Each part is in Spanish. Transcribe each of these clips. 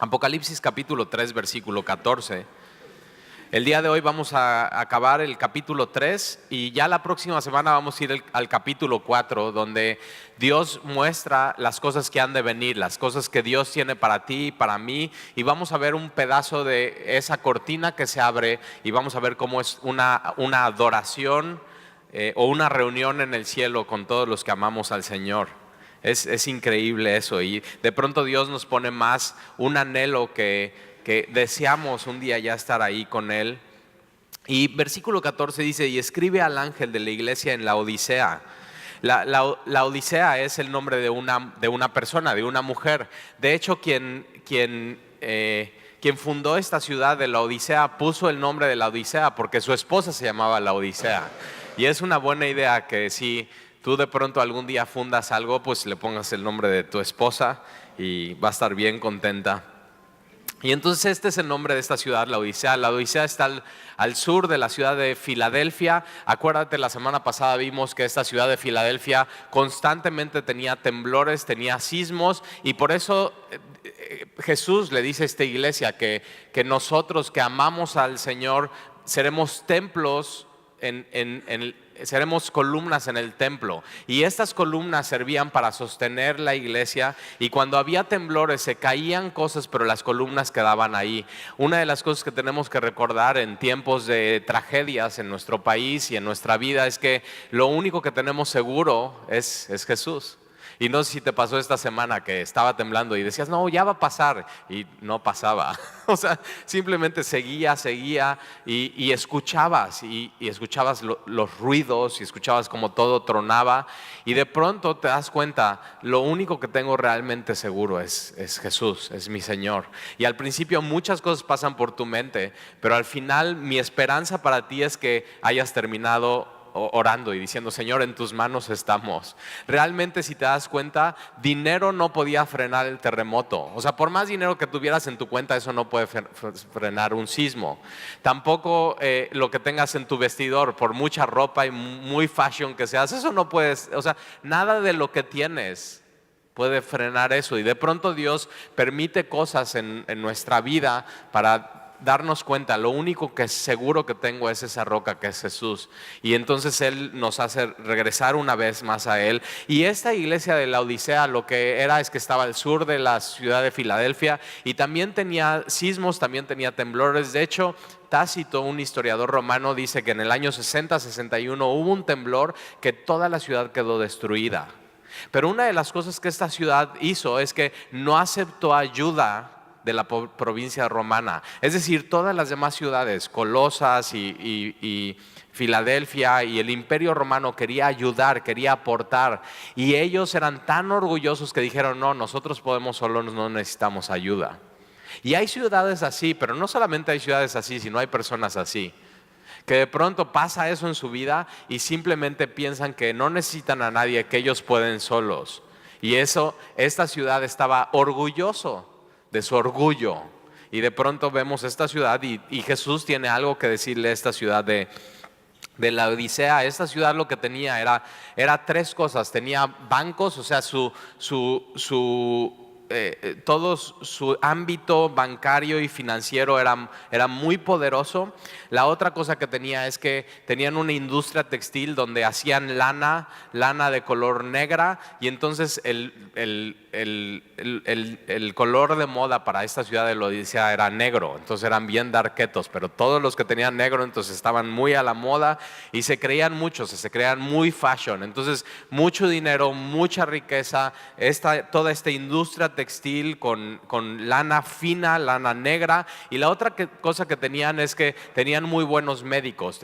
Apocalipsis capítulo 3, versículo 14. El día de hoy vamos a acabar el capítulo 3 y ya la próxima semana vamos a ir al capítulo 4, donde Dios muestra las cosas que han de venir, las cosas que Dios tiene para ti y para mí, y vamos a ver un pedazo de esa cortina que se abre y vamos a ver cómo es una adoración o una reunión en el cielo con todos los que amamos al Señor. Es increíble eso, y de pronto Dios nos pone más un anhelo que deseamos un día ya estar ahí con Él. Y versículo 14 dice: y escribe al ángel de la iglesia en la Odisea. La Odisea es el nombre de una persona, de una mujer. De hecho, quien fundó esta ciudad de la Odisea puso el nombre de la Odisea porque su esposa se llamaba la Odisea. Y es una buena idea que si tú de pronto algún día fundas algo, pues le pongas el nombre de tu esposa y va a estar bien contenta. Y entonces este es el nombre de esta ciudad, la Odisea. La Odisea está al sur de la ciudad de Filadelfia. Acuérdate, la semana pasada vimos que esta ciudad de Filadelfia constantemente tenía temblores, tenía sismos, y por eso Jesús le dice a esta iglesia que nosotros que amamos al Señor seremos templos seremos columnas en el templo, y estas columnas servían para sostener la iglesia, y cuando había temblores se caían cosas, pero las columnas quedaban ahí. Una de las cosas que tenemos que recordar en tiempos de tragedias en nuestro país y en nuestra vida es que lo único que tenemos seguro es Jesús. Y no sé si te pasó esta semana que estaba temblando y decías, no, ya va a pasar, y no pasaba. O sea, simplemente seguía y escuchabas, y escuchabas los ruidos, y escuchabas como todo tronaba, y de pronto te das cuenta, lo único que tengo realmente seguro es Jesús, es mi Señor. Y al principio muchas cosas pasan por tu mente, pero al final mi esperanza para ti es que hayas terminado orando y diciendo, Señor, en tus manos estamos. Realmente, si te das cuenta, dinero no podía frenar el terremoto. O sea, por más dinero que tuvieras en tu cuenta, eso no puede frenar un sismo. Tampoco lo que tengas en tu vestidor, por mucha ropa y muy fashion que seas, eso no puedes, o sea, nada de lo que tienes puede frenar eso. Y de pronto Dios permite cosas en nuestra vida para darnos cuenta, lo único que seguro que tengo es esa roca que es Jesús. Y entonces Él nos hace regresar una vez más a Él. Y esta iglesia de la Odisea lo que era es que estaba al sur de la ciudad de Filadelfia, y también tenía sismos, también tenía temblores. De hecho, Tácito, un historiador romano, dice que en el año 60-61 hubo un temblor que toda la ciudad quedó destruida. Pero una de las cosas que esta ciudad hizo es que no aceptó ayuda de la provincia romana. Es decir, todas las demás ciudades, Colosas y Filadelfia y el Imperio Romano, quería ayudar, quería aportar, y ellos eran tan orgullosos que dijeron, no, nosotros podemos solos, no necesitamos ayuda. Y hay ciudades así, pero no solamente hay ciudades así, sino hay personas así, que de pronto pasa eso en su vida y simplemente piensan que no necesitan a nadie, que ellos pueden solos. Y eso, esta ciudad estaba orgulloso de su orgullo, y de pronto vemos esta ciudad y Jesús tiene algo que decirle a esta ciudad de la Odisea. Esta ciudad lo que tenía era tres cosas. Tenía bancos, o sea, todo su ámbito bancario y financiero era muy poderoso. La otra cosa que tenía es que tenían una industria textil donde hacían lana de color negra, y entonces el color de moda para esta ciudad de la Odisea era negro. Entonces eran bien darketos, pero todos los que tenían negro entonces estaban muy a la moda y se creían mucho, se creían muy fashion. Entonces mucho dinero, mucha riqueza, toda esta industria textil con lana fina, lana negra. Y la otra cosa que tenían es que tenían muy buenos médicos,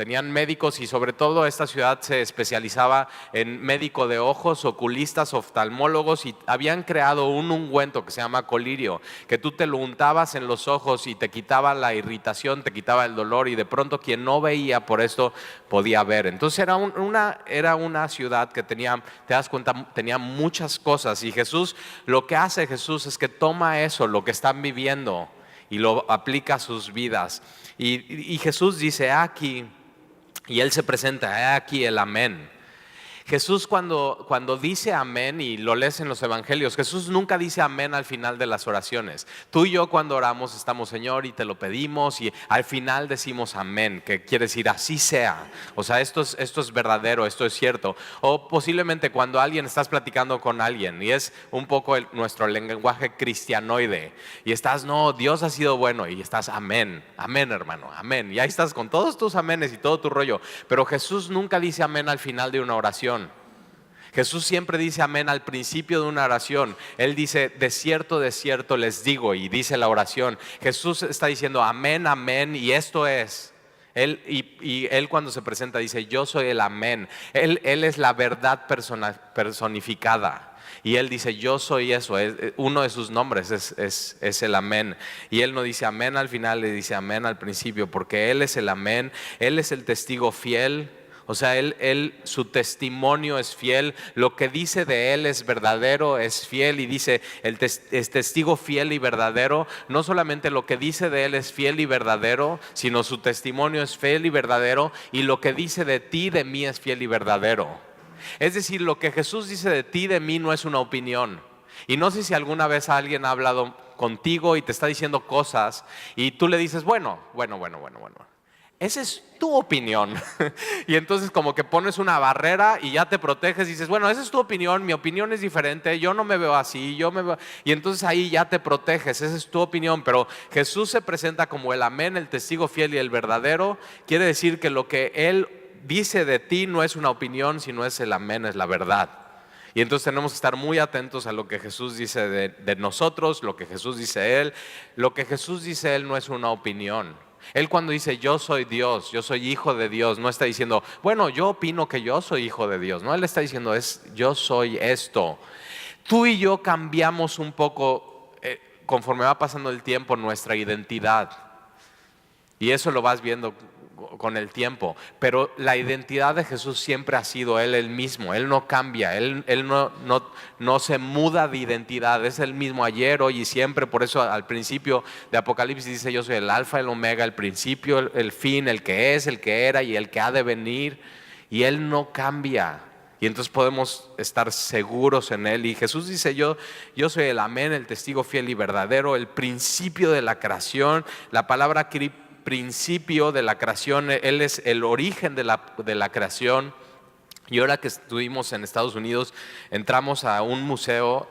y sobre todo esta ciudad se especializaba en médico de ojos, oculistas, oftalmólogos, y habían creado un ungüento que se llama colirio, que tú te lo untabas en los ojos y te quitaba la irritación, te quitaba el dolor, y de pronto quien no veía por esto podía ver. Entonces era una ciudad que tenía, te das cuenta, tenía muchas cosas. Y Jesús, lo que hace Jesús es que toma eso, lo que están viviendo, y lo aplica a sus vidas. Y Jesús dice aquí, y Él se presenta, aquí el amén. Jesús cuando dice amén, y lo lees en los evangelios, Jesús nunca dice amén al final de las oraciones. Tú y yo cuando oramos estamos, Señor, y te lo pedimos, y al final decimos amén, que quiere decir así sea. O sea, esto es verdadero, esto es cierto. O posiblemente cuando estás platicando con alguien y es un poco nuestro lenguaje cristianoide, y estás, no, Dios ha sido bueno, y estás amén, amén hermano, amén. Y ahí estás con todos tus amenes y todo tu rollo. Pero Jesús nunca dice amén al final de una oración. Jesús siempre dice amén al principio de una oración. Él dice, de cierto les digo, y dice la oración. Jesús está diciendo amén, amén, y esto es. Él cuando se presenta dice, yo soy el amén. Él es la verdad personificada. Y Él dice, yo soy eso. Uno de sus nombres es el amén. Y Él no dice amén al final, le dice amén al principio, porque Él es el amén. Él es el testigo fiel. O sea, su testimonio es fiel, lo que dice de Él es verdadero, es fiel, y dice, es testigo fiel y verdadero. No solamente lo que dice de Él es fiel y verdadero, sino su testimonio es fiel y verdadero, y lo que dice de ti, de mí, es fiel y verdadero. Es decir, lo que Jesús dice de ti, de mí, no es una opinión. Y no sé si alguna vez alguien ha hablado contigo y te está diciendo cosas, y tú le dices, bueno. Esa es tu opinión. Y entonces como que pones una barrera y ya te proteges y dices, bueno, esa es tu opinión, mi opinión es diferente, yo no me veo así, y entonces ahí ya te proteges, esa es tu opinión. Pero Jesús se presenta como el amén, el testigo fiel y el verdadero. Quiere decir que lo que Él dice de ti no es una opinión, sino es el amén, es la verdad. Y entonces tenemos que estar muy atentos a lo que Jesús dice de nosotros, lo que Jesús dice de Él. Lo que Jesús dice de Él no es una opinión. Él cuando dice yo soy Dios, yo soy hijo de Dios, no está diciendo, bueno, yo opino que yo soy hijo de Dios. No, Él está diciendo, yo soy esto. Tú y yo cambiamos un poco conforme va pasando el tiempo nuestra identidad. Y eso lo vas viendo con el tiempo. Pero la identidad de Jesús siempre ha sido Él el mismo. Él no cambia, Él no se muda de identidad. Es el mismo ayer, hoy y siempre. Por eso al principio de Apocalipsis dice, yo soy el alfa, el omega, el principio, el fin, el que es, el que era y el que ha de venir. Y Él no cambia. Y entonces podemos estar seguros en Él. Y Jesús dice, yo soy el amén, el testigo fiel y verdadero, el principio de la creación. La palabra principio de la creación, Él es el origen de la creación. Y ahora que estuvimos en Estados Unidos, entramos a un museo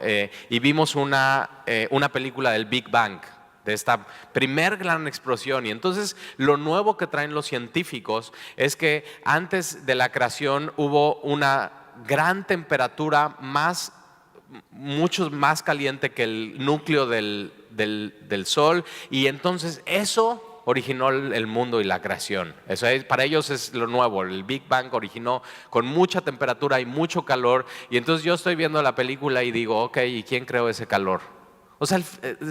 y vimos una película del Big Bang, de esta primer gran explosión. Y entonces lo nuevo que traen los científicos es que antes de la creación hubo una gran temperatura mucho más caliente que el núcleo del Sol, y entonces eso originó el mundo y la creación. Eso para ellos es lo nuevo. El Big Bang originó con mucha temperatura y mucho calor. Y entonces yo estoy viendo la película y digo, ok, ¿y quién creó ese calor? O sea,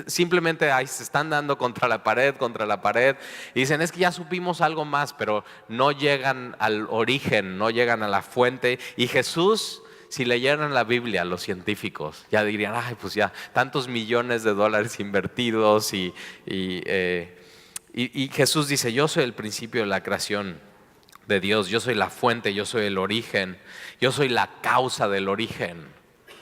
simplemente ahí se están dando contra la pared, y dicen, es que ya supimos algo más, pero no llegan al origen, no llegan a la fuente. Y Jesús, si leyeran la Biblia a los científicos, ya dirían, ay, pues ya tantos millones de dólares invertidos y Jesús dice, yo soy el principio de la creación de Dios, yo soy la fuente, yo soy el origen, yo soy la causa del origen.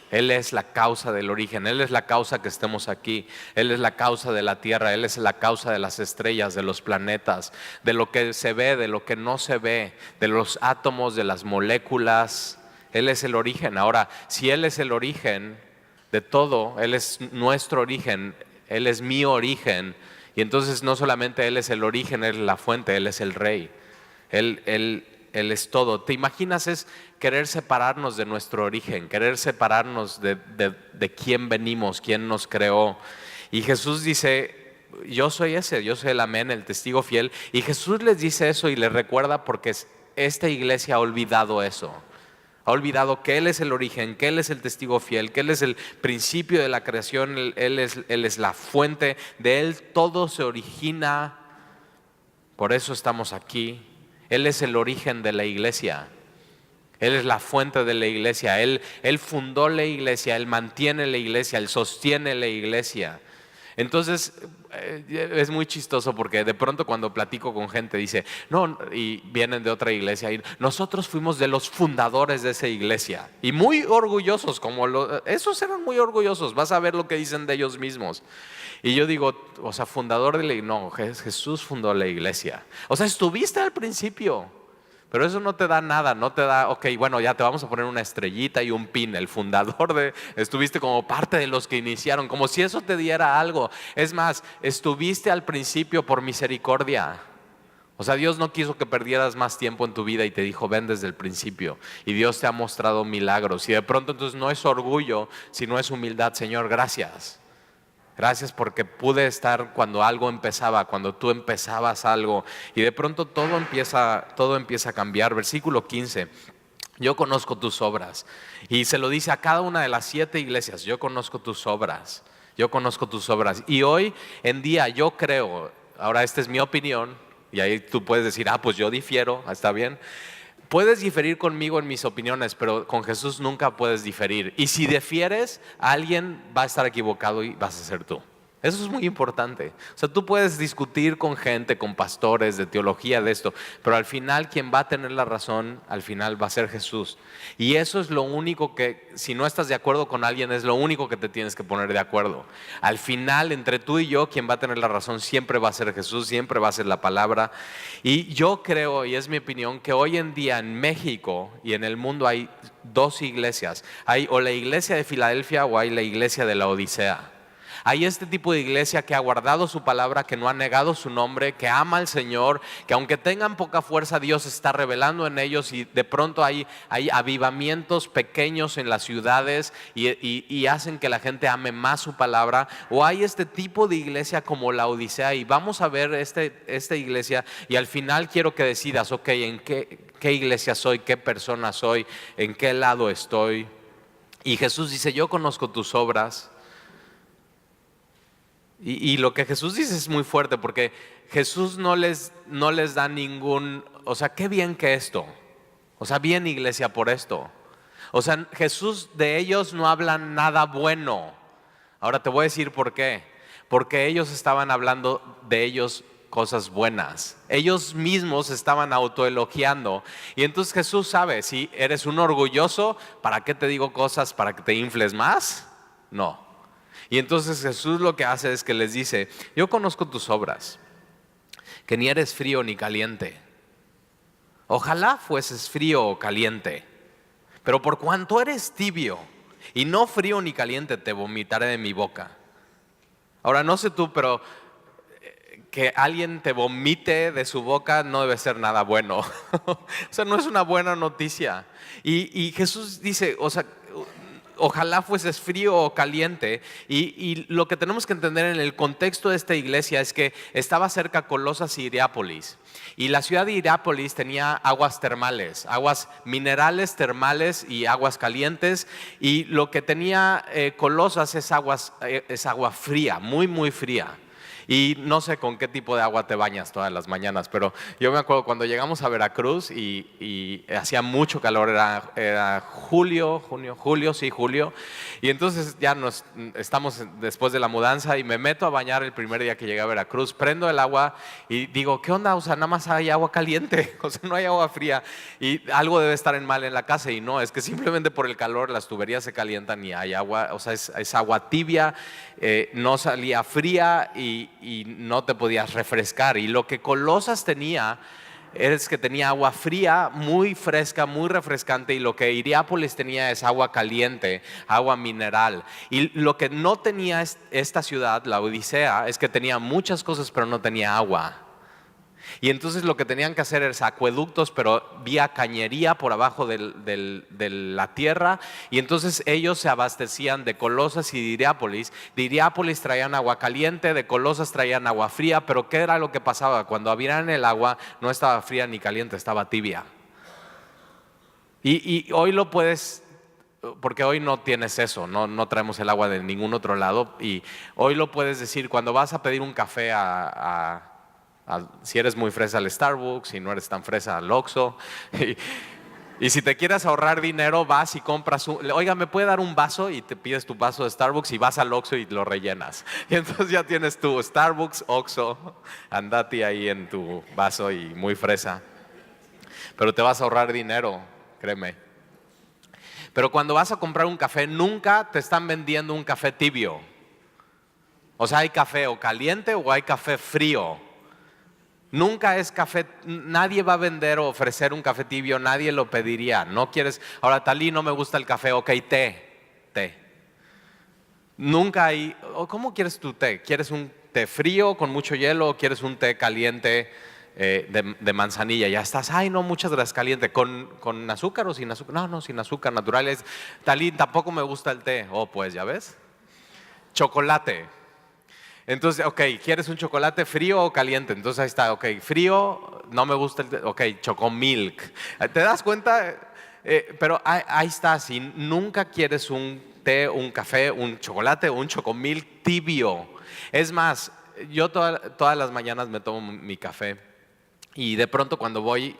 Él es la causa del origen, Él es la causa que estemos aquí, Él es la causa de la tierra, Él es la causa de las estrellas, de los planetas, de lo que se ve, de lo que no se ve, de los átomos, de las moléculas. Él es el origen. Ahora, si Él es el origen de todo, Él es nuestro origen, Él es mi origen. Y entonces no solamente Él es el origen, Él es la fuente, Él es el rey. Él es todo. ¿Te imaginas? Es querer separarnos de nuestro origen, querer separarnos de quién venimos, quién nos creó. Y Jesús dice, yo soy el amén, el testigo fiel. Y Jesús les dice eso y les recuerda, porque esta iglesia ha olvidado eso. Ha olvidado que Él es el origen, que Él es el testigo fiel, que Él es el principio de la creación, Él es la fuente, de Él todo se origina. Por eso estamos aquí. Él es el origen de la iglesia. Él es la fuente de la iglesia. Él fundó la iglesia, Él mantiene la iglesia, Él sostiene la iglesia. Entonces, es muy chistoso porque de pronto cuando platico con gente dice, no, y vienen de otra iglesia, y nosotros fuimos de los fundadores de esa iglesia. Y muy orgullosos, esos eran muy orgullosos, vas a ver lo que dicen de ellos mismos. Y yo digo, o sea, fundador de la iglesia, no, Jesús fundó la iglesia. O sea, estuviste al principio. Pero eso no te da nada, no te da, ok, bueno, ya te vamos a poner una estrellita y un pin, el fundador estuviste como parte de los que iniciaron, como si eso te diera algo. Es más, estuviste al principio por misericordia. O sea, Dios no quiso que perdieras más tiempo en tu vida y te dijo, ven desde el principio. Y Dios te ha mostrado milagros. Y de pronto entonces no es orgullo, sino es humildad. Señor, gracias. Gracias porque pude estar cuando algo empezaba, cuando tú empezabas algo y de pronto todo empieza a cambiar. Versículo 15, yo conozco tus obras y se lo dice a cada una de las 7 iglesias, yo conozco tus obras, yo conozco tus obras. Y hoy en día yo creo, ahora esta es mi opinión y ahí tú puedes decir, pues yo difiero, está bien. Puedes diferir conmigo en mis opiniones, pero con Jesús nunca puedes diferir. Y si difieres, alguien va a estar equivocado y vas a ser tú. Eso es muy importante. O sea, tú puedes discutir con gente, con pastores de teología de esto, pero al final quien va a tener la razón, al final va a ser Jesús. Y eso es lo único que, si no estás de acuerdo con alguien, es lo único que te tienes que poner de acuerdo. Al final, entre tú y yo, quien va a tener la razón siempre va a ser Jesús, siempre va a ser la palabra. Y yo creo, y es mi opinión, que hoy en día en México y en el mundo hay 2 iglesias. Hay o la iglesia de Filadelfia o hay la iglesia de la Odisea. Hay este tipo de iglesia que ha guardado su palabra, que no ha negado su nombre, que ama al Señor, que aunque tengan poca fuerza, Dios está revelando en ellos y de pronto hay avivamientos pequeños en las ciudades y hacen que la gente ame más su palabra. O hay este tipo de iglesia como la Odisea y vamos a ver esta iglesia y al final quiero que decidas, ok, ¿en qué iglesia soy? ¿Qué persona soy? ¿En qué lado estoy? Y Jesús dice, yo conozco tus obras. Y lo que Jesús dice es muy fuerte porque Jesús no les da ningún, o sea, qué bien que esto, o sea, bien iglesia por esto. O sea, Jesús de ellos no habla nada bueno. Ahora te voy a decir por qué. Porque ellos estaban hablando de ellos cosas buenas. Ellos mismos estaban autoelogiando. Y entonces Jesús sabe, si eres un orgulloso, ¿para qué te digo cosas para que te infles más? No. Y entonces Jesús lo que hace es que les dice, yo conozco tus obras, que ni eres frío ni caliente. Ojalá fueses frío o caliente, pero por cuanto eres tibio y no frío ni caliente, te vomitaré de mi boca. Ahora no sé tú, pero que alguien te vomite de su boca no debe ser nada bueno. O sea, no es una buena noticia. Y Jesús dice, o sea, ojalá fueses frío o caliente. Y lo que tenemos que entender en el contexto de esta iglesia es que estaba cerca Colosas y Hierápolis. Y la ciudad de Hierápolis tenía aguas termales, aguas minerales termales y aguas calientes. Y lo que tenía Colosas es agua fría, muy, muy fría. Y no sé con qué tipo de agua te bañas todas las mañanas, pero yo me acuerdo cuando llegamos a Veracruz y hacía mucho calor, era julio, y entonces ya estamos después de la mudanza y me meto a bañar el primer día que llegué a Veracruz, prendo el agua y digo, ¿qué onda? O sea, nada más hay agua caliente, o sea, no hay agua fría y algo debe estar mal en la casa y no, es que simplemente por el calor las tuberías se calientan y hay agua, o sea, es agua tibia, no salía fría y no te podías refrescar. Y lo que Colosas tenía es que tenía agua fría, muy fresca, muy refrescante, y lo que Hierápolis tenía es agua caliente, agua mineral. Y lo que no tenía esta ciudad, la Odisea, es que tenía muchas cosas pero no tenía agua. Y entonces lo que tenían que hacer es acueductos, pero vía cañería por abajo de la tierra. Y entonces ellos se abastecían de Colosas y de Hierápolis. De Hierápolis traían agua caliente, de Colosas traían agua fría. Pero ¿qué era lo que pasaba? Cuando abrían el agua no estaba fría ni caliente, estaba tibia. Y hoy lo puedes, porque hoy no tienes eso, no traemos el agua de ningún otro lado. Y hoy lo puedes decir cuando vas a pedir un café si eres muy fresa al Starbucks, si no eres tan fresa al Oxxo. Y si te quieres ahorrar dinero, vas y compras oiga, ¿me puede dar un vaso? Y te pides tu vaso de Starbucks y vas al Oxxo y lo rellenas. Y entonces ya tienes tu Starbucks, Oxxo, andati ahí en tu vaso y muy fresa. Pero te vas a ahorrar dinero, créeme. Pero cuando vas a comprar un café, nunca te están vendiendo un café tibio. O sea, hay café o caliente o hay café frío. Nunca es café, nadie va a vender o ofrecer un café tibio, nadie lo pediría. No quieres, ahora Talí, no me gusta el café, ok, té. Nunca hay, ¿cómo quieres tu té? ¿Quieres un té frío con mucho hielo o quieres un té caliente de manzanilla? Ya estás, ay no, muchas gracias, caliente. ¿Con azúcar o sin azúcar? No, sin azúcar, naturales. Talí, tampoco me gusta el té. Oh, pues, ¿ya ves? Chocolate. Entonces, ok, ¿quieres un chocolate frío o caliente? Entonces ahí está, ok, frío, no me gusta ok, chocomilk. ¿Te das cuenta? Pero ahí está, si nunca quieres un té, un café, un chocolate o un chocomilk tibio. Es más, yo todas las mañanas me tomo mi café y de pronto cuando voy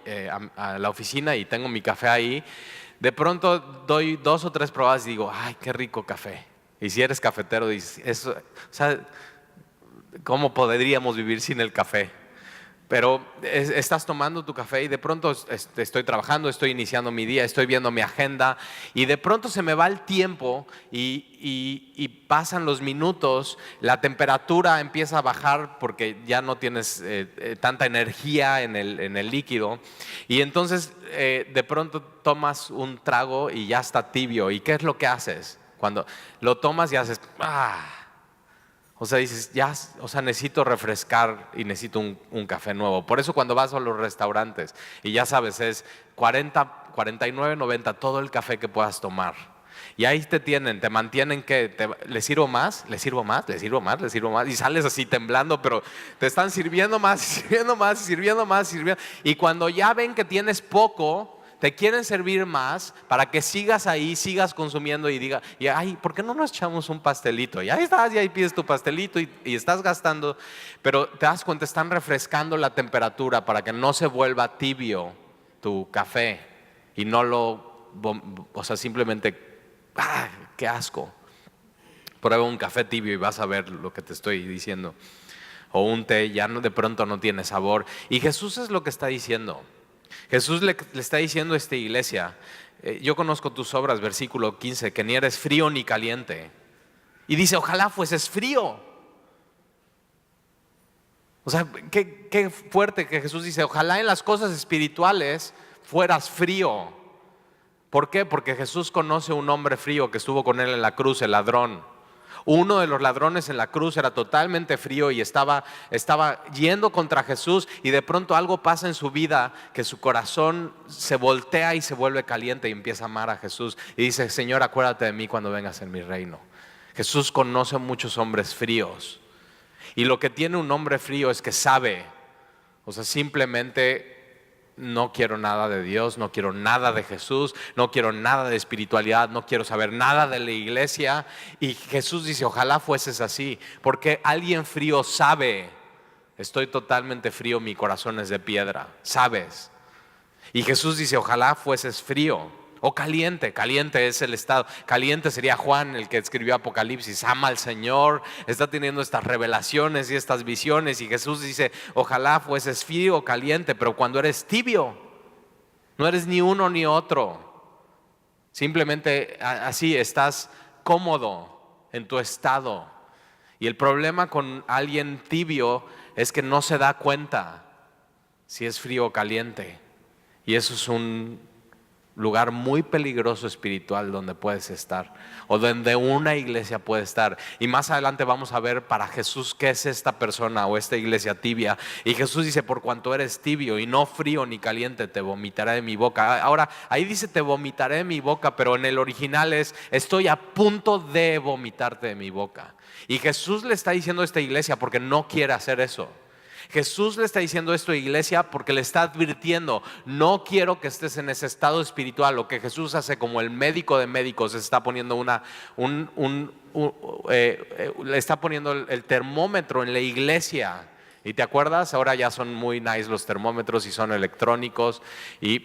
a la oficina y tengo mi café ahí, de pronto doy 2 o 3 probadas y digo, ay, qué rico café. Y si eres cafetero, dices, eso, o sea, ¿cómo podríamos vivir sin el café? Pero estás tomando tu café y de pronto estoy trabajando, estoy iniciando mi día, estoy viendo mi agenda y de pronto se me va el tiempo y pasan los minutos, la temperatura empieza a bajar porque ya no tienes tanta energía en el líquido y entonces de pronto tomas un trago y ya está tibio. ¿Y qué es lo que haces? Cuando lo tomas y haces o sea, dices, ya, o sea, necesito refrescar y necesito un café nuevo. Por eso cuando vas a los restaurantes, y ya sabes, es 40, 49, 90, todo el café que puedas tomar. Y ahí te mantienen que, ¿le sirvo más? ¿Le sirvo más? ¿Le sirvo más? ¿Le sirvo más? Y sales así temblando, pero te están sirviendo más, sirviendo más, sirviendo más, sirviendo. Y cuando ya ven que tienes poco, te quieren servir más para que sigas ahí, sigas consumiendo y diga, y ay, ¿por qué no nos echamos un pastelito? Y ahí estás, y ahí pides tu pastelito y estás gastando, pero te das cuenta, están refrescando la temperatura para que no se vuelva tibio tu café y no o sea, simplemente, qué asco. Prueba un café tibio y vas a ver lo que te estoy diciendo. O un té, ya de pronto no tiene sabor. Y Jesús es lo que está diciendo. Jesús le está diciendo a esta iglesia, yo conozco tus obras, versículo 15, que ni eres frío ni caliente. Y dice, ojalá fueses frío. O sea, qué fuerte que Jesús dice, ojalá en las cosas espirituales fueras frío. ¿Por qué? Porque Jesús conoce a un hombre frío que estuvo con él en la cruz, el ladrón. Uno de los ladrones en la cruz era totalmente frío y estaba yendo contra Jesús y de pronto algo pasa en su vida que su corazón se voltea y se vuelve caliente y empieza a amar a Jesús y dice, Señor, acuérdate de mí cuando vengas en mi reino. Jesús conoce a muchos hombres fríos y lo que tiene un hombre frío es que sabe, o sea, simplemente no quiero nada de Dios, no quiero nada de Jesús, no quiero nada de espiritualidad, no quiero saber nada de la iglesia. Y Jesús dice, ojalá fueses así, porque alguien frío sabe, estoy totalmente frío, mi corazón es de piedra, sabes. Y Jesús dice, ojalá fueses frío. O caliente, caliente es el estado. Caliente sería Juan, el que escribió Apocalipsis, ama al Señor, está teniendo estas revelaciones y estas visiones. Y Jesús dice, ojalá fueses frío o caliente, pero cuando eres tibio, no eres ni uno ni otro. Simplemente así estás cómodo en tu estado. Y el problema con alguien tibio es que no se da cuenta si es frío o caliente. Y eso es un lugar muy peligroso espiritual donde puedes estar o donde una iglesia puede estar. Y más adelante vamos a ver para Jesús qué es esta persona o esta iglesia tibia. Y Jesús dice, por cuanto eres tibio y no frío ni caliente, te vomitaré de mi boca. Ahora, ahí dice te vomitaré de mi boca, pero en el original es estoy a punto de vomitarte de mi boca. Y Jesús le está diciendo a esta iglesia porque no quiere hacer eso. Jesús le está diciendo esto a la iglesia porque le está advirtiendo, no quiero que estés en ese estado espiritual. Lo que Jesús hace como el médico de médicos, está poniendo le está poniendo el termómetro en la iglesia ¿Y te acuerdas? Ahora ya son muy nice los termómetros y son electrónicos,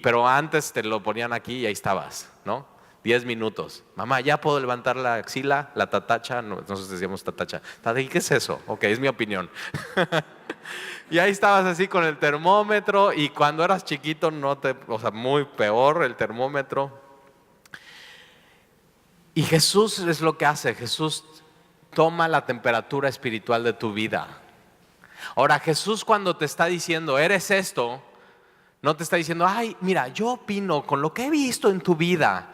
pero antes te lo ponían aquí y ahí estabas, ¿no? 10 minutos. Mamá, ¿ya puedo levantar la axila, la tatacha? No, nosotros decíamos tatacha. ¿Y qué es eso? Ok, es mi opinión. Y ahí estabas así con el termómetro y cuando eras chiquito, muy peor el termómetro. Y Jesús es lo que hace. Jesús toma la temperatura espiritual de tu vida. Ahora, Jesús cuando te está diciendo, eres esto, no te está diciendo, ay, mira, yo opino con lo que he visto en tu vida,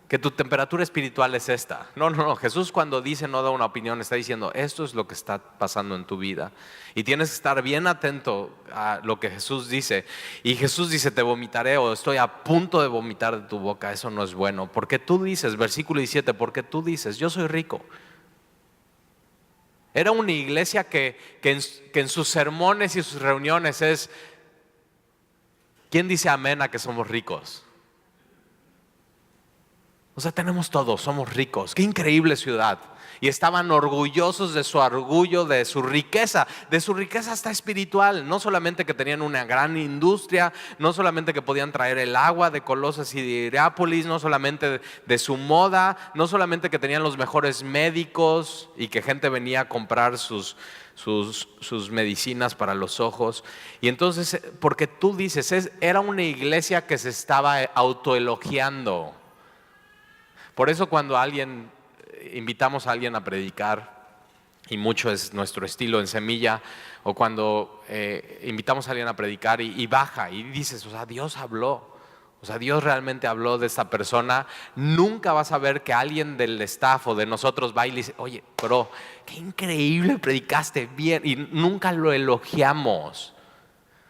que tu temperatura espiritual es esta. No. Jesús cuando dice no da una opinión, está diciendo, esto es lo que está pasando en tu vida. Y tienes que estar bien atento a lo que Jesús dice. Y Jesús dice, te vomitaré o estoy a punto de vomitar de tu boca. Eso no es bueno. Porque tú dices, versículo 17, porque tú dices, yo soy rico. Era una iglesia que en sus sermones y sus reuniones es, ¿quién dice amén a que somos ricos? O sea, tenemos todo, somos ricos. Qué increíble ciudad. Y estaban orgullosos de su orgullo, de su riqueza hasta espiritual. No solamente que tenían una gran industria, no solamente que podían traer el agua de Colosas y de Hierápolis, no solamente de su moda, no solamente que tenían los mejores médicos y que gente venía a comprar sus medicinas para los ojos. Y entonces, porque tú dices, era una iglesia que se estaba autoelogiando. Por eso cuando invitamos a alguien a predicar, y mucho es nuestro estilo en Semilla, o cuando invitamos a alguien a predicar y baja y dices, o sea, Dios habló, o sea, Dios realmente habló de esta persona, nunca vas a ver que alguien del staff o de nosotros va y le dice, oye, bro, qué increíble predicaste, bien, y nunca lo elogiamos.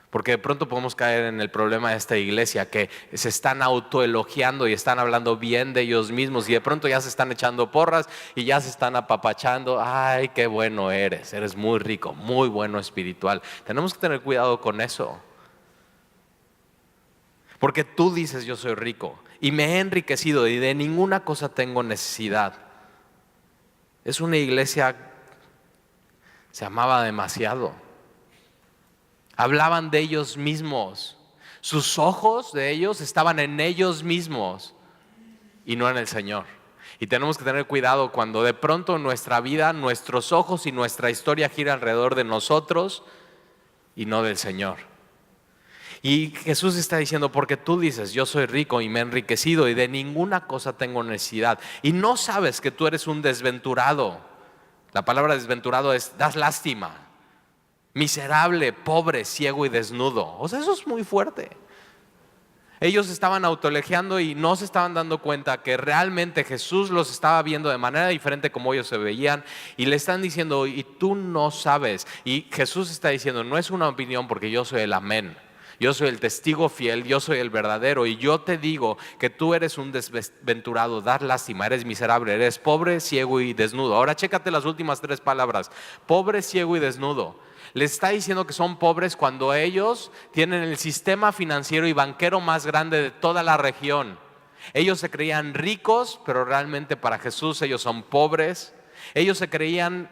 Porque de pronto podemos caer en el problema de esta iglesia que se están autoelogiando y están hablando bien de ellos mismos y de pronto ya se están echando porras y ya se están apapachando. Ay, qué bueno eres muy rico, muy bueno espiritual. Tenemos que tener cuidado con eso. Porque tú dices yo soy rico y me he enriquecido y de ninguna cosa tengo necesidad. Es una iglesia, se amaba demasiado. Hablaban de ellos mismos. Sus ojos de ellos estaban en ellos mismos y no en el Señor. Y tenemos que tener cuidado cuando de pronto en nuestra vida, nuestros ojos y nuestra historia gira alrededor de nosotros y no del Señor. Y Jesús está diciendo, porque tú dices, yo soy rico y me he enriquecido y de ninguna cosa tengo necesidad. Y no sabes que tú eres un desventurado. La palabra desventurado es, das lástima. Miserable, pobre, ciego y desnudo. O sea, eso es muy fuerte. Ellos estaban autoelogiando y no se estaban dando cuenta que realmente Jesús los estaba viendo de manera diferente como ellos se veían y le están diciendo, y tú no sabes. Y Jesús está diciendo, no es una opinión porque yo soy el amén. Yo soy el testigo fiel, yo soy el verdadero y yo te digo que tú eres un desventurado, das lástima, eres miserable, eres pobre, ciego y desnudo. Ahora chécate las últimas 3 palabras, pobre, ciego y desnudo. Les está diciendo que son pobres cuando ellos tienen el sistema financiero y banquero más grande de toda la región. Ellos se creían ricos, pero realmente para Jesús ellos son pobres. Ellos se creían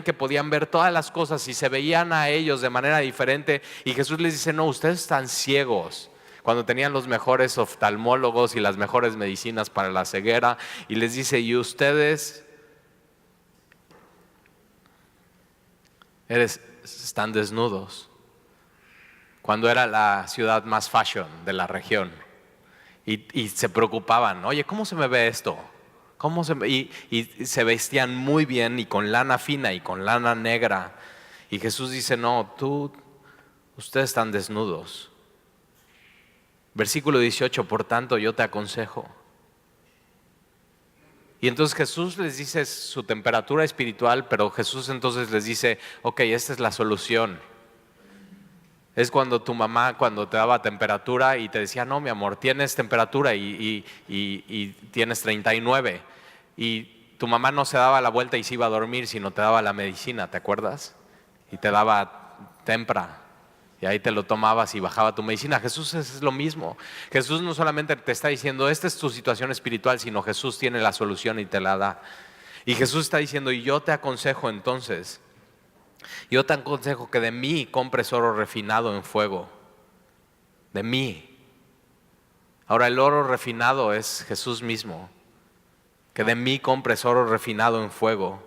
que podían ver todas las cosas y se veían a ellos de manera diferente. Y Jesús les dice, no, ustedes están ciegos. Cuando tenían los mejores oftalmólogos y las mejores medicinas para la ceguera. Y les dice, y ustedes están desnudos. Cuando era la ciudad más fashion de la región. Y se preocupaban, oye, ¿cómo se me ve esto? Y se vestían muy bien y con lana fina y con lana negra. Y Jesús dice, no, ustedes están desnudos. Versículo 18, por tanto yo te aconsejo. Y entonces Jesús les dice su temperatura espiritual, pero Jesús entonces les dice, ok, esta es la solución. Es cuando tu mamá, cuando te daba temperatura y te decía, no, mi amor, tienes temperatura y tienes 39. Y tu mamá no se daba la vuelta y se iba a dormir, sino te daba la medicina, ¿te acuerdas? Y te daba tempra. Y ahí te lo tomabas y bajaba tu medicina. Jesús es lo mismo. Jesús no solamente te está diciendo, esta es tu situación espiritual, sino Jesús tiene la solución y te la da. Y Jesús está diciendo, y yo te aconsejo entonces. Yo te aconsejo que de mí compres oro refinado en fuego. De mí. Ahora el oro refinado es Jesús mismo. Que de mí compres oro refinado en fuego.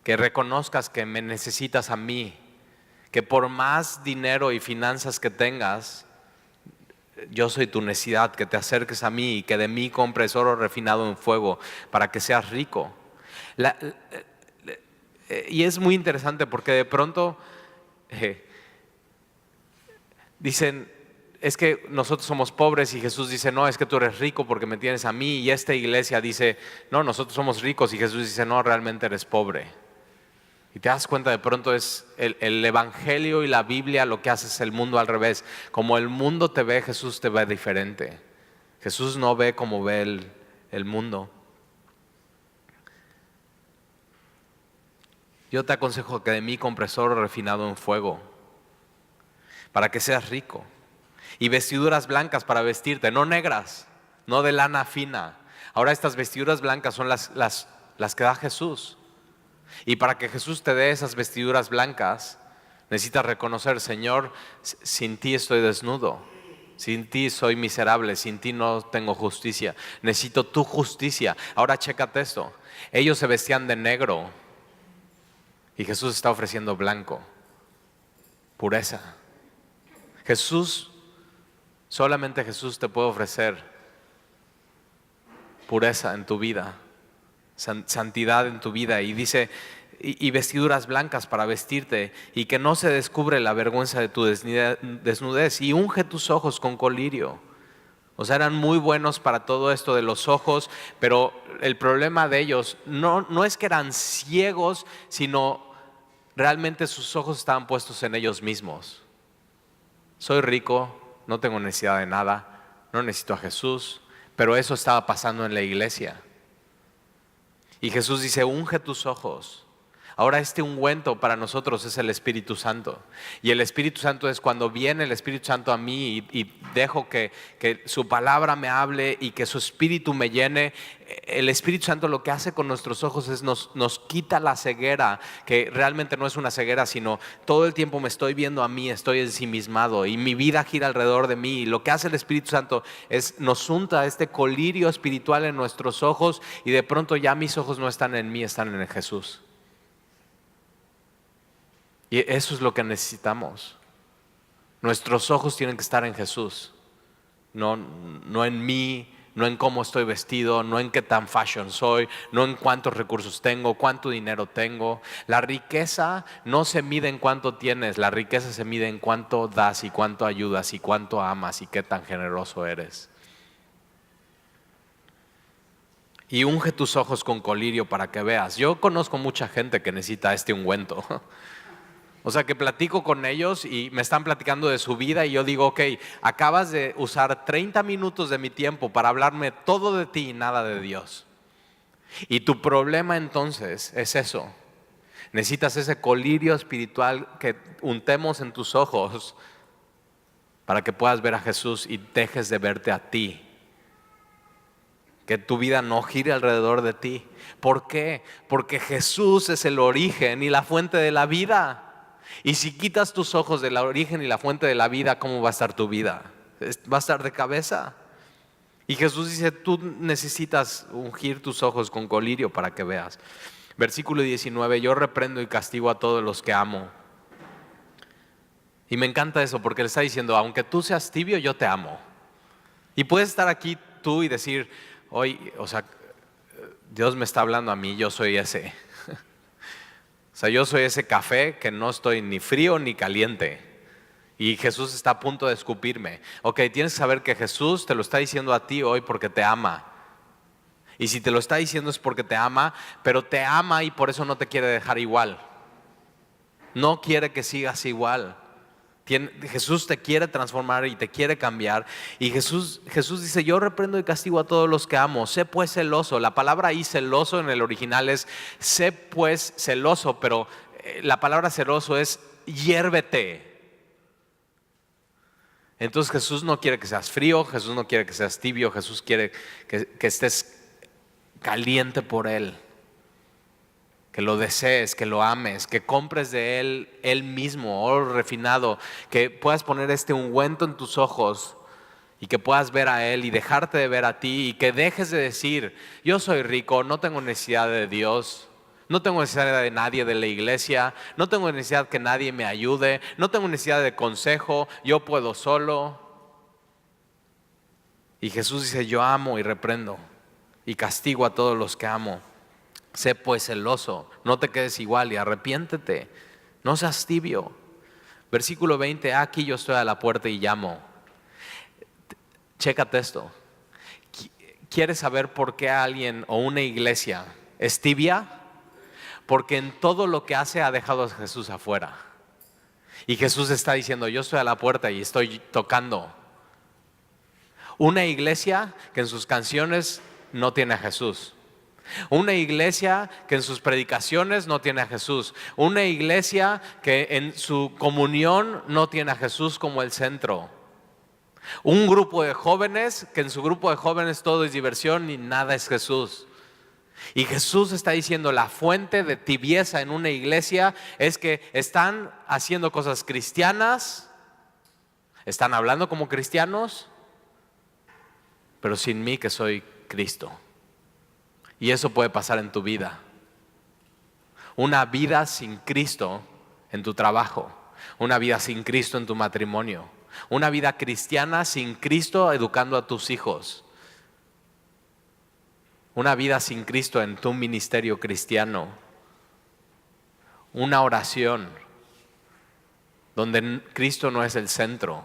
Que reconozcas que me necesitas a mí. Que por más dinero y finanzas que tengas, yo soy tu necesidad. Que te acerques a mí y que de mí compres oro refinado en fuego para que seas rico. Y es muy interesante porque de pronto dicen, es que nosotros somos pobres, y Jesús dice, no, es que tú eres rico porque me tienes a mí. Y esta iglesia dice, no, nosotros somos ricos, y Jesús dice, no, realmente eres pobre. Y te das cuenta, de pronto es el evangelio y la Biblia lo que hace es el mundo al revés. Como el mundo te ve, Jesús te ve diferente. Jesús no ve como ve el mundo. Yo te aconsejo que de mí compres oro refinado en fuego, para que seas rico. Y vestiduras blancas para vestirte, no negras, no de lana fina. Ahora estas vestiduras blancas son las que da Jesús. Y para que Jesús te dé esas vestiduras blancas, necesitas reconocer, Señor, sin ti estoy desnudo, sin ti soy miserable, sin ti no tengo justicia, necesito tu justicia. Ahora chécate esto, ellos se vestían de negro y Jesús está ofreciendo blanco, pureza. Solamente Jesús te puede ofrecer pureza en tu vida, santidad en tu vida. Y dice, y vestiduras blancas para vestirte, y que no se descubre la vergüenza de tu desnudez, y unge tus ojos con colirio. O sea, eran muy buenos para todo esto de los ojos, pero el problema de ellos no es que eran ciegos, sino realmente sus ojos estaban puestos en ellos mismos. Soy rico, no tengo necesidad de nada, no necesito a Jesús, pero eso estaba pasando en la iglesia. Y Jesús dice, unge tus ojos. Ahora este ungüento para nosotros es el Espíritu Santo. Y el Espíritu Santo es cuando viene el Espíritu Santo a mí y dejo que su palabra me hable y que su Espíritu me llene. El Espíritu Santo lo que hace con nuestros ojos es nos quita la ceguera, que realmente no es una ceguera, sino todo el tiempo me estoy viendo a mí, estoy ensimismado y mi vida gira alrededor de mí. Y lo que hace el Espíritu Santo es nos unta este colirio espiritual en nuestros ojos, y de pronto ya mis ojos no están en mí, están en Jesús. Y eso es lo que necesitamos. Nuestros ojos tienen que estar en Jesús, no en mí, no en cómo estoy vestido, no en qué tan fashion soy, no en cuántos recursos tengo, cuánto dinero tengo. La riqueza no se mide en cuánto tienes, la riqueza se mide en cuánto das y cuánto ayudas y cuánto amas y qué tan generoso eres. Y unge tus ojos con colirio para que veas. Yo conozco mucha gente que necesita este ungüento. O sea, que platico con ellos y me están platicando de su vida y yo digo, ok, acabas de usar 30 minutos de mi tiempo para hablarme todo de ti y nada de Dios. Y tu problema entonces es eso. Necesitas ese colirio espiritual que untemos en tus ojos para que puedas ver a Jesús y dejes de verte a ti. Que tu vida no gire alrededor de ti. ¿Por qué? Porque Jesús es el origen y la fuente de la vida. Y si quitas tus ojos del origen y la fuente de la vida, ¿cómo va a estar tu vida? Va a estar de cabeza. Y Jesús dice, tú necesitas ungir tus ojos con colirio para que veas. Versículo 19, yo reprendo y castigo a todos los que amo. Y me encanta eso porque le está diciendo, aunque tú seas tibio, yo te amo. Y puedes estar aquí tú y decir, hoy, o sea, Dios me está hablando a mí, yo soy ese. O sea, yo soy ese café que no estoy ni frío ni caliente. Y Jesús está a punto de escupirme. Ok, tienes que saber que Jesús te lo está diciendo a ti hoy porque te ama. Y si te lo está diciendo es porque te ama, pero te ama y por eso no te quiere dejar igual. No quiere que sigas igual. Jesús te quiere transformar y te quiere cambiar. Y Jesús dice, yo reprendo y castigo a todos los que amo. Sé pues celoso. La palabra ahí celoso en el original es sé pues celoso, pero la palabra celoso es hiérvete. Entonces Jesús no quiere que seas frío, Jesús no quiere que seas tibio, Jesús quiere que estés caliente por Él. que lo desees, que lo ames, que compres de Él mismo, oro refinado, que puedas poner este ungüento en tus ojos y que puedas ver a Él y dejarte de ver a ti y que dejes de decir, yo soy rico, no tengo necesidad de Dios, no tengo necesidad de nadie de la iglesia, no tengo necesidad que nadie me ayude, no tengo necesidad de consejo, yo puedo solo. Y Jesús dice, yo amo y reprendo y castigo a todos los que amo. Sé pues celoso, no te quedes igual y arrepiéntete, no seas tibio. Versículo 20, aquí yo estoy a la puerta y llamo. Chécate esto. ¿Quieres saber por qué alguien o una iglesia es tibia? Porque en todo lo que hace ha dejado a Jesús afuera. Y Jesús está diciendo, yo estoy a la puerta y estoy tocando. Una iglesia que en sus canciones no tiene a Jesús. Una iglesia que en sus predicaciones no tiene a Jesús. Una iglesia que en su comunión no tiene a Jesús como el centro. Un grupo de jóvenes que en su grupo de jóvenes todo es diversión y nada es Jesús. Y Jesús está diciendo, la fuente de tibieza en una iglesia es que están haciendo cosas cristianas, están hablando como cristianos, pero sin mí que soy Cristo. Y eso puede pasar en tu vida. Una vida sin Cristo en tu trabajo, una vida sin Cristo en tu matrimonio, una vida cristiana sin Cristo educando a tus hijos, una vida sin Cristo en tu ministerio cristiano, una oración donde Cristo no es el centro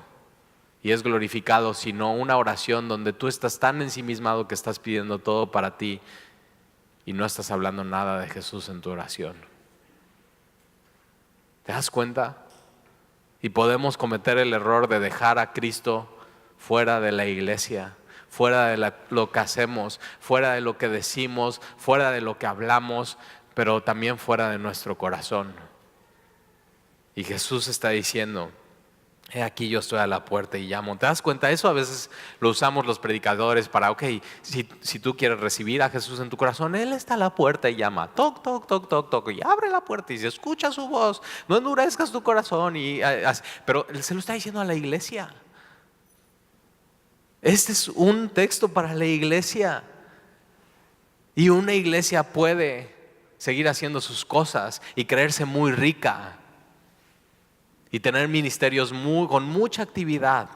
y es glorificado, sino una oración donde tú estás tan ensimismado que estás pidiendo todo para ti y no estás hablando nada de Jesús en tu oración. ¿Te das cuenta? Y podemos cometer el error de dejar a Cristo fuera de la iglesia, fuera de lo que hacemos, fuera de lo que decimos, fuera de lo que hablamos, pero también fuera de nuestro corazón. Y Jesús está diciendo, he aquí yo estoy a la puerta y llamo. ¿Te das cuenta? Eso a veces lo usamos los predicadores para, si tú quieres recibir a Jesús en tu corazón, Él está a la puerta y llama, toc, toc, toc, toc, toc, y abre la puerta y se escucha su voz, no endurezcas tu corazón. Pero Él se lo está diciendo a la iglesia. Este es un texto para la iglesia. Y una iglesia puede seguir haciendo sus cosas y creerse muy rica y tener ministerios con mucha actividad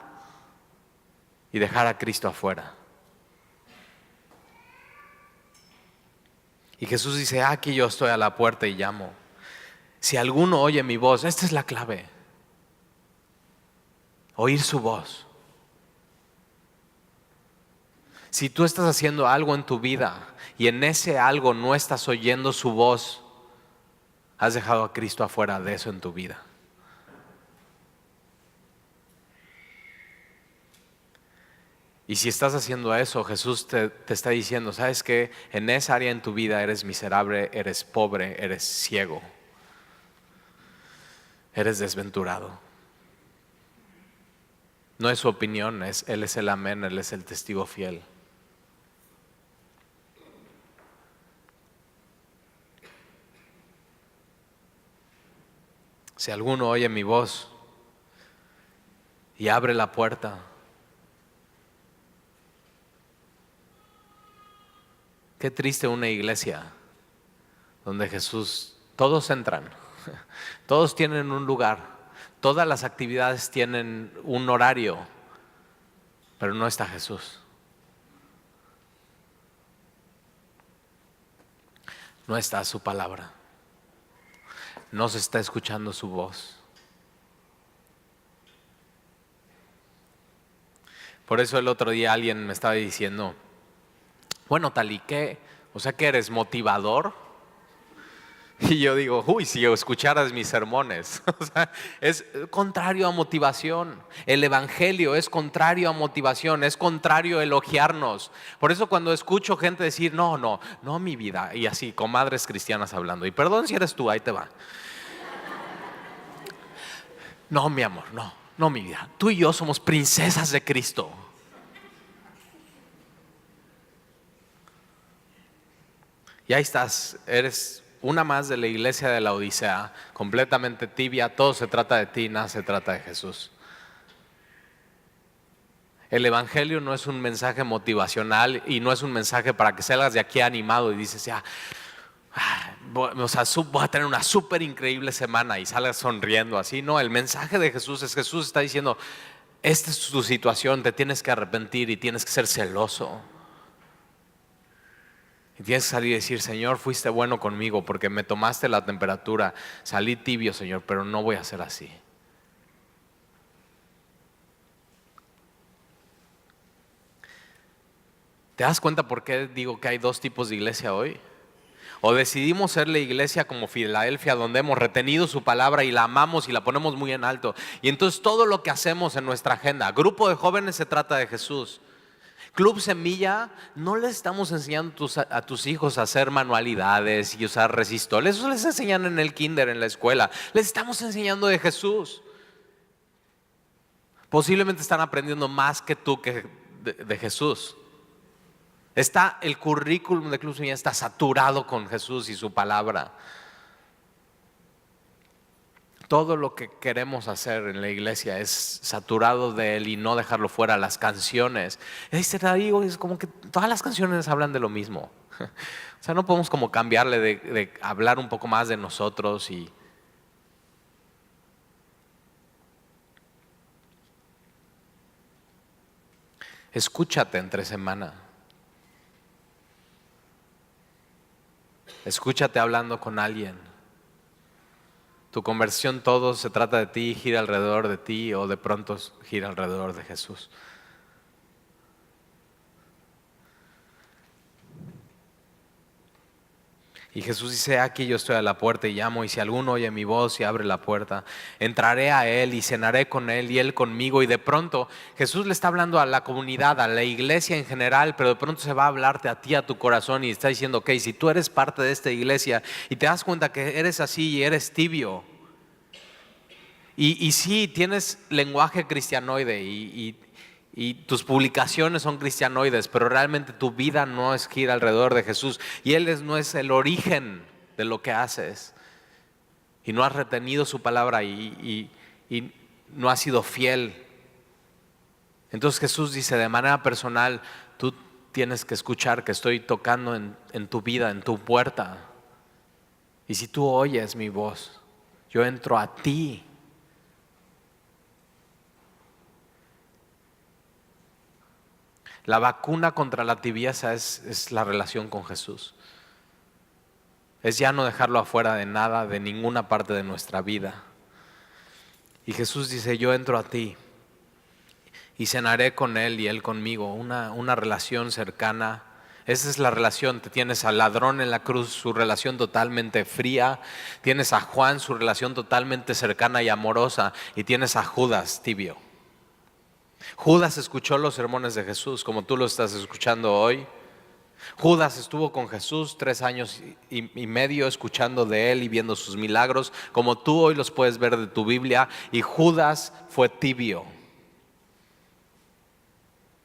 y dejar a Cristo afuera. Y Jesús dice, aquí yo estoy a la puerta y llamo. Si alguno oye mi voz, esta es la clave. Oír su voz. Si tú estás haciendo algo en tu vida y en ese algo no estás oyendo su voz, has dejado a Cristo afuera de eso en tu vida. Y si estás haciendo eso, Jesús te está diciendo, ¿sabes qué? En esa área en tu vida eres miserable, eres pobre, eres ciego, eres desventurado. No es su opinión, Él es el amén, Él es el testigo fiel. Si alguno oye mi voz y abre la puerta, qué triste una iglesia donde Jesús, todos entran, todos tienen un lugar, todas las actividades tienen un horario, pero no está Jesús. No está su palabra. No se está escuchando su voz. Por eso el otro día alguien me estaba diciendo, bueno, Tali, ¿qué? O sea, ¿que eres motivador? Y yo digo, si escucharas mis sermones, o sea, es contrario a motivación. El evangelio es contrario a motivación, es contrario a elogiarnos. Por eso cuando escucho gente decir, no, mi vida, y así, comadres cristianas hablando, y perdón si eres tú, ahí te va. No, mi amor, no, mi vida. Tú y yo somos princesas de Cristo. Y ahí estás, eres una más de la iglesia de la Odisea, completamente tibia, todo se trata de ti, nada se trata de Jesús. El evangelio no es un mensaje motivacional y no es un mensaje para que salgas de aquí animado y dices, ya, voy a tener una súper increíble semana y salgas sonriendo así. No, el mensaje de Jesús es, Jesús está diciendo, esta es tu situación, te tienes que arrepentir y tienes que ser celoso. Y tienes que salir y decir, Señor, fuiste bueno conmigo porque me tomaste la temperatura, salí tibio, Señor, pero no voy a ser así. ¿Te das cuenta por qué digo que hay dos tipos de iglesia hoy? O decidimos ser la iglesia como Filadelfia, donde hemos retenido su palabra y la amamos y la ponemos muy en alto. Y entonces todo lo que hacemos en nuestra agenda, grupo de jóvenes se trata de Jesús. Club Semilla, no les estamos enseñando a tus hijos a hacer manualidades y usar resistol. Eso les enseñan en el kinder, en la escuela. Les estamos enseñando de Jesús. Posiblemente están aprendiendo más que tú de Jesús. El currículum de Club Semilla está saturado con Jesús y su palabra. Todo lo que queremos hacer en la iglesia es saturado de Él y no dejarlo fuera. Las canciones, es como que todas las canciones hablan de lo mismo. O sea, no podemos como cambiarle de hablar un poco más de nosotros y escúchate entre semana. Escúchate hablando con alguien. Tu conversión, todo se trata de ti, gira alrededor de ti o de pronto gira alrededor de Jesús. Y Jesús dice, aquí yo estoy a la puerta y llamo, y si alguno oye mi voz y abre la puerta, entraré a Él y cenaré con Él y Él conmigo. Y de pronto Jesús le está hablando a la comunidad, a la iglesia en general, pero de pronto se va a hablarte a ti, a tu corazón, y está diciendo, ok, si tú eres parte de esta iglesia y te das cuenta que eres así y eres tibio, y sí, tienes lenguaje cristianoide y tus publicaciones son cristianoides, pero realmente tu vida no es gira alrededor de Jesús y Él no es el origen de lo que haces, y no has retenido su palabra y no has sido fiel. Entonces Jesús dice de manera personal, tú tienes que escuchar que estoy tocando en tu vida, en tu puerta, y si tú oyes mi voz, yo entro a ti. La vacuna contra la tibieza es la relación con Jesús. Es ya no dejarlo afuera de nada, de ninguna parte de nuestra vida. Y Jesús dice, yo entro a ti y cenaré con Él y Él conmigo. Una relación cercana. Esa es la relación. Te tienes al ladrón en la cruz, su relación totalmente fría. Tienes a Juan, su relación totalmente cercana y amorosa. Y tienes a Judas, tibio. Judas escuchó los sermones de Jesús como tú lo estás escuchando hoy. Judas estuvo con Jesús 3 años y medio escuchando de Él y viendo sus milagros como tú hoy los puedes ver de tu Biblia. Y Judas fue tibio.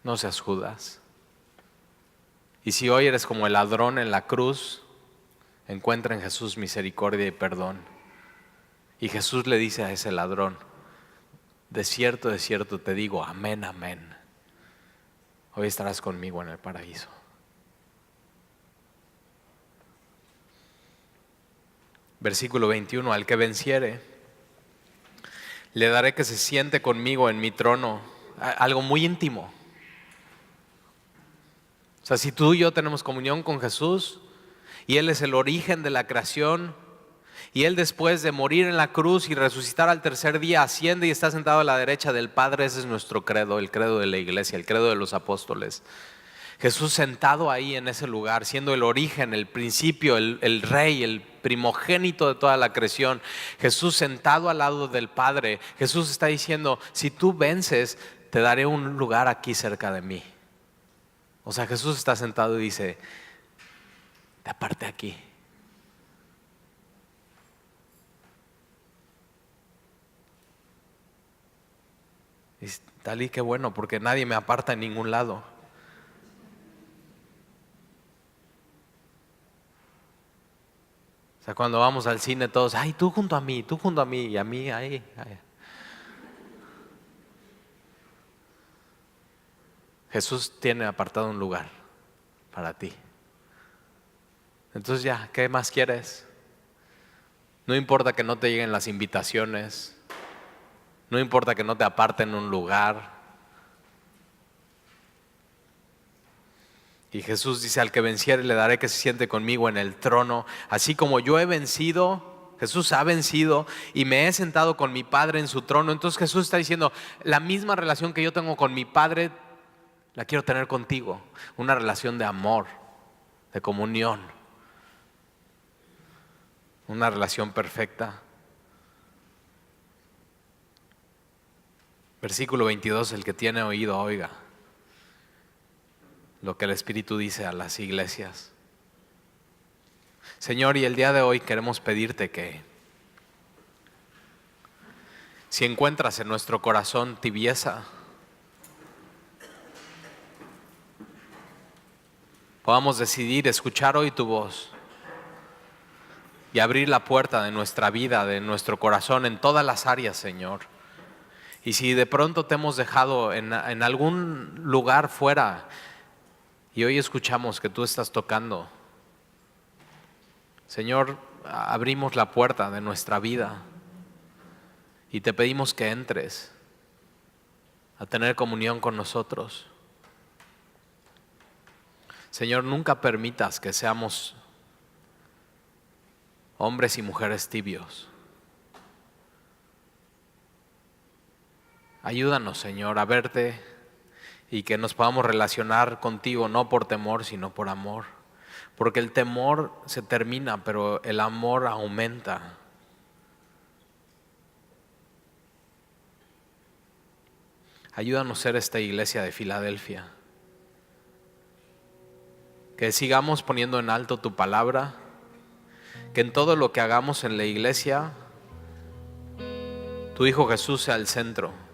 No seas Judas. Y si hoy eres como el ladrón en la cruz, encuentra en Jesús misericordia y perdón. Y Jesús le dice a ese ladrón, de cierto te digo, amén, amén. Hoy estarás conmigo en el paraíso. Versículo 21, al que venciere, le daré que se siente conmigo en mi trono. Algo muy íntimo. O sea, si tú y yo tenemos comunión con Jesús y Él es el origen de la creación, y Él después de morir en la cruz y resucitar al tercer día asciende y está sentado a la derecha del Padre. Ese es nuestro credo, el credo de la iglesia, el credo de los apóstoles. Jesús sentado ahí en ese lugar, siendo el origen, el principio, el rey, el primogénito de toda la creación. Jesús sentado al lado del Padre. Jesús está diciendo, si tú vences, te daré un lugar aquí cerca de mí. O sea, Jesús está sentado y dice, te aparte aquí. Y tal y qué bueno, porque nadie me aparta en ningún lado. O sea, cuando vamos al cine todos, ay, tú junto a mí, y a mí, ahí. Jesús tiene apartado un lugar para ti. Entonces ya, ¿qué más quieres? No importa que no te lleguen las invitaciones, no importa que no te aparten un lugar. Y Jesús dice, al que venciere le daré que se siente conmigo en el trono. Así como yo he vencido, Jesús ha vencido y me he sentado con mi Padre en su trono. Entonces Jesús está diciendo, la misma relación que yo tengo con mi Padre, la quiero tener contigo. Una relación de amor, de comunión. Una relación perfecta. Versículo 22, el que tiene oído, oiga lo que el Espíritu dice a las iglesias. Señor, y el día de hoy queremos pedirte que si encuentras en nuestro corazón tibieza, podamos decidir escuchar hoy tu voz y abrir la puerta de nuestra vida, de nuestro corazón en todas las áreas, Señor. Y si de pronto te hemos dejado en algún lugar fuera y hoy escuchamos que tú estás tocando, Señor, abrimos la puerta de nuestra vida y te pedimos que entres a tener comunión con nosotros. Señor, nunca permitas que seamos hombres y mujeres tibios. Ayúdanos, Señor, a verte y que nos podamos relacionar contigo no por temor, sino por amor. Porque el temor se termina, pero el amor aumenta. Ayúdanos a ser esta iglesia de Filadelfia. Que sigamos poniendo en alto tu palabra. Que en todo lo que hagamos en la iglesia, tu Hijo Jesús sea el centro.